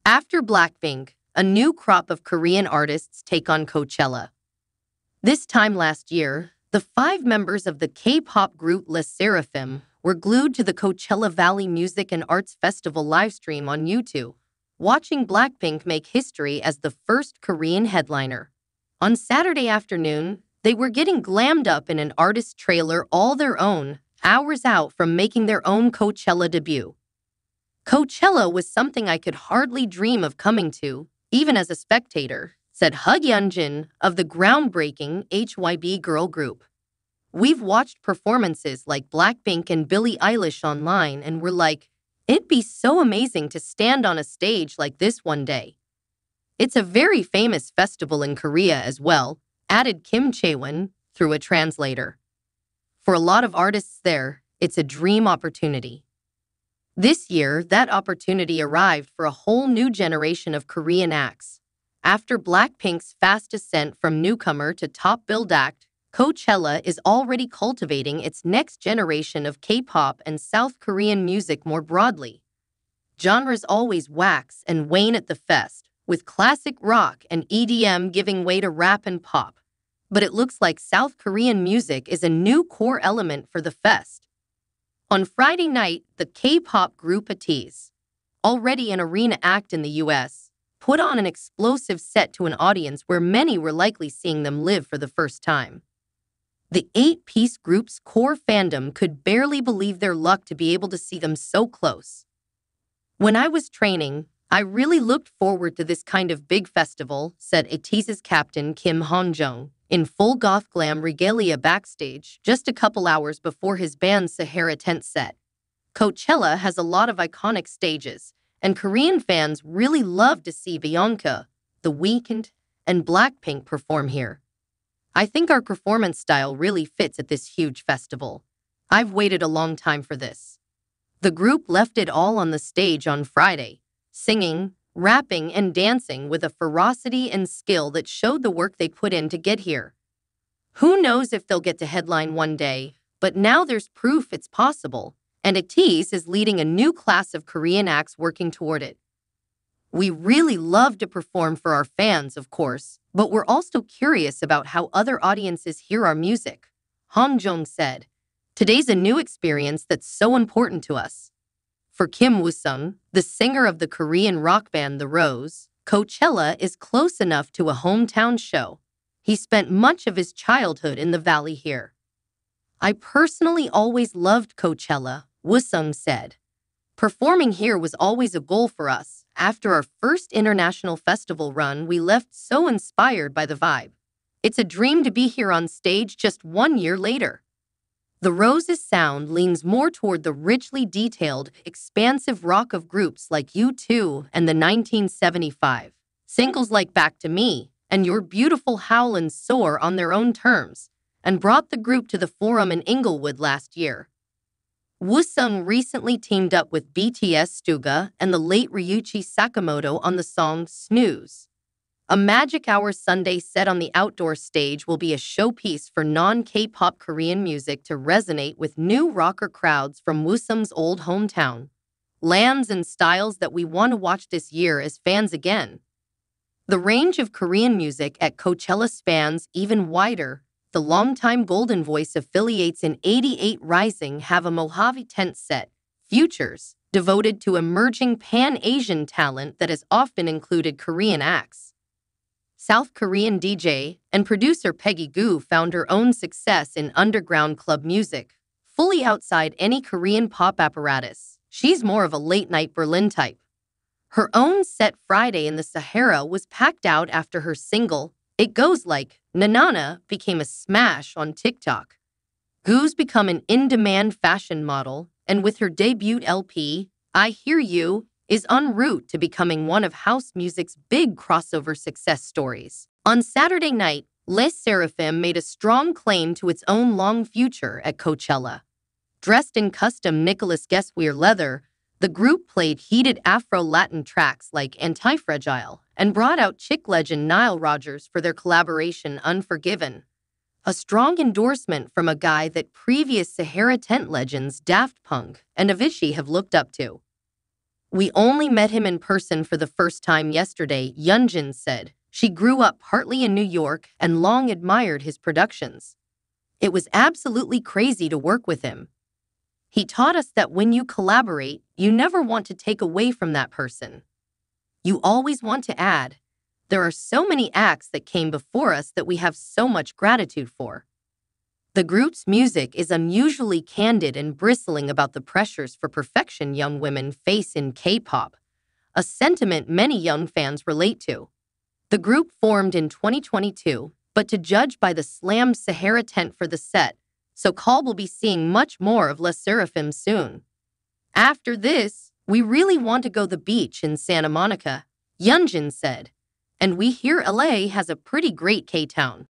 After Blackpink, a new crop of Korean artists take on Coachella. This time last year, the 5 members of the K-pop group Les Seraphim were glued to the Coachella Valley Music and Arts Festival livestream on YouTube, watching Blackpink make history as the first Korean headliner. On Saturday afternoon, they were getting glammed up in an artist trailer all their own, hours out from making their own Coachella debut. Coachella was something I could hardly dream of coming to, even as a spectator, said Hug Yeonjin of the groundbreaking HYB girl group. We've watched performances like Blackpink and Billie Eilish online and we're like, it'd be so amazing to stand on a stage like this one day. It's a very famous festival in Korea as well, added Kim Chaewon through a translator. For a lot of artists there, it's a dream opportunity. This year, that opportunity arrived for a whole new generation of Korean acts. After Blackpink's fast ascent from newcomer to top-billed act, Coachella is already cultivating its next generation of K-pop and South Korean music more broadly. Genres always wax and wane at the fest, with classic rock and EDM giving way to rap and pop. But it looks like South Korean music is a new core element for the fest. On Friday night, the K-pop group ATEEZ, already an arena act in the U.S., put on an explosive set to an audience where many were likely seeing them live for the first time. The 8-piece group's core fandom could barely believe their luck to be able to see them so close. When I was training, I really looked forward to this kind of big festival, said ATEEZ's captain Kim Hong-jung, in full goth glam regalia backstage just a couple hours before his band's Sahara tent set. Coachella has a lot of iconic stages, and Korean fans really love to see Beyonce, The Weeknd, and Blackpink perform here. I think our performance style really fits at this huge festival. I've waited a long time for this. The group left it all on the stage on Friday, singing, rapping, and dancing with a ferocity and skill that showed the work they put in to get here. Who knows if they'll get to headline one day, but now there's proof it's possible, and ATEEZ is leading a new class of Korean acts working toward it. We really love to perform for our fans, of course, but we're also curious about how other audiences hear our music, Hong-jung said. Today's a new experience that's so important to us. For Kim Woo-sung, the singer of the Korean rock band The Rose, Coachella is close enough to a hometown show. He spent much of his childhood in the valley here. I personally always loved Coachella, Woo-sung said. Performing here was always a goal for us. After our first international festival run, we left so inspired by the vibe. It's a dream to be here on stage just 1 year later. The Rose's sound leans more toward the richly detailed, expansive rock of groups like U2 and the 1975. Singles like Back to Me and Your Beautiful Howl and Soar on their own terms, and brought the group to the Forum in Inglewood last year. Woo-sung recently teamed up with BTS Suga and the late Ryuichi Sakamoto on the song Snooze. A Magic Hour Sunday set on the outdoor stage will be a showpiece for non-K-pop Korean music to resonate with new rocker crowds from Woo-sung's old hometown. Lands and styles that we want to watch this year as fans again. The range of Korean music at Coachella spans even wider. The longtime Golden Voice affiliates in 88 Rising have a Mojave tent set, Futures, devoted to emerging Pan-Asian talent that has often included Korean acts. South Korean DJ and producer Peggy Goo found her own success in underground club music, fully outside any Korean pop apparatus. She's more of a late-night Berlin type. Her own set Friday in the Sahara was packed out after her single, It Goes Like, Nanana, became a smash on TikTok. Goo's become an in-demand fashion model, and with her debut LP, I Hear You, is en route to becoming one of house music's big crossover success stories. On Saturday night, Les Seraphim made a strong claim to its own long future at Coachella. Dressed in custom Nicholas Guesswear leather, the group played heated Afro-Latin tracks like Anti-Fragile and brought out chick legend Nile Rodgers for their collaboration Unforgiven. A strong endorsement from a guy that previous Sahara tent legends Daft Punk and Avicii have looked up to. We only met him in person for the first time yesterday, Yunjin said. She grew up partly in New York and long admired his productions. It was absolutely crazy to work with him. He taught us that when you collaborate, you never want to take away from that person. You always want to add. There are so many acts that came before us that we have so much gratitude for. The group's music is unusually candid and bristling about the pressures for perfection young women face in K-pop, a sentiment many young fans relate to. The group formed in 2022, but to judge by the slammed Sahara tent for the set, so Call will be seeing much more of Les Seraphim soon. After this, we really want to go to the beach in Santa Monica, Yunjin said. And we hear LA has a pretty great K-town.